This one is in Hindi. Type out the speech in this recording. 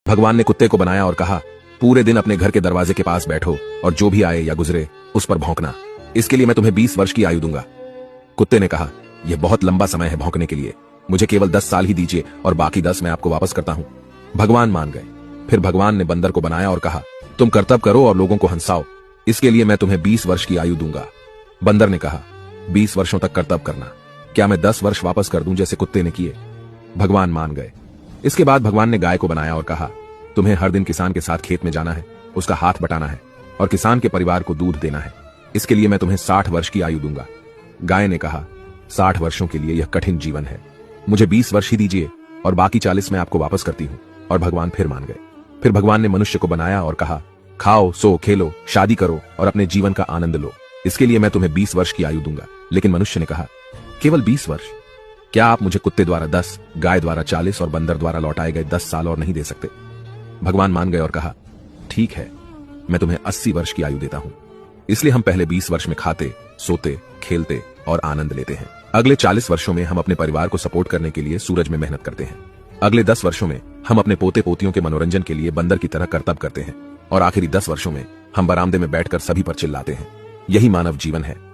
भगवान ने कुत्ते को बनाया और कहा, पूरे दिन अपने घर के दरवाजे के पास बैठो और जो भी आए या गुजरे उस पर भौंकना। इसके लिए मैं तुम्हें 20 वर्ष की आयु दूंगा। कुत्ते ने कहा, यह बहुत लंबा समय है भौंकने के लिए, मुझे केवल 10 साल ही दीजिए और बाकी 10 मैं आपको वापस करता हूं। भगवान मान गए। फिर भगवान ने बंदर को बनाया और कहा, तुम कर्तव्य करो और लोगों को हंसाओ, इसके लिए मैं तुम्हें 20 वर्ष की आयु दूंगा। बंदर ने कहा, 20 वर्षों तक कर्तव्य करना, क्या मैं 10 वर्ष वापस कर दूं जैसे कुत्ते ने किए? भगवान मान गए। इसके बाद भगवान ने गाय को बनाया और कहा, तुम्हें हर दिन किसान के साथ खेत में जाना है, उसका हाथ बटाना है और किसान के परिवार को दूध देना है, इसके लिए मैं तुम्हें 60 वर्ष की आयु दूंगा। गाय ने कहा, 60 वर्षों के लिए यह कठिन जीवन है, मुझे 20 वर्ष ही दीजिए और बाकी 40 मैं आपको वापस करती हूं। और भगवान फिर मान गए। फिर भगवान ने मनुष्य को बनाया और कहा, खाओ, सो, खेलो, शादी करो और अपने जीवन का आनंद लो, इसके लिए मैं तुम्हें 20 वर्ष की आयु दूंगा। लेकिन मनुष्य ने कहा, केवल 20 वर्ष? क्या आप मुझे कुत्ते द्वारा 10, गाय द्वारा 40 और बंदर द्वारा लौटाए गए 10 साल और नहीं दे सकते? भगवान मान गए और कहा, ठीक है, मैं तुम्हें 80 वर्ष की आयु देता हूं। इसलिए हम पहले 20 वर्ष में खाते, सोते, खेलते और आनंद लेते हैं। अगले 40 वर्षों में हम अपने परिवार को सपोर्ट करने के लिए सूरज में मेहनत करते हैं। अगले 10 वर्षों में हम अपने पोते पोतियों के मनोरंजन के लिए बंदर की तरह कर्तव्य करते हैं और आखिरी 10 वर्षों में हम बरामदे में बैठकर सभी पर चिल्लाते हैं। यही मानव जीवन है।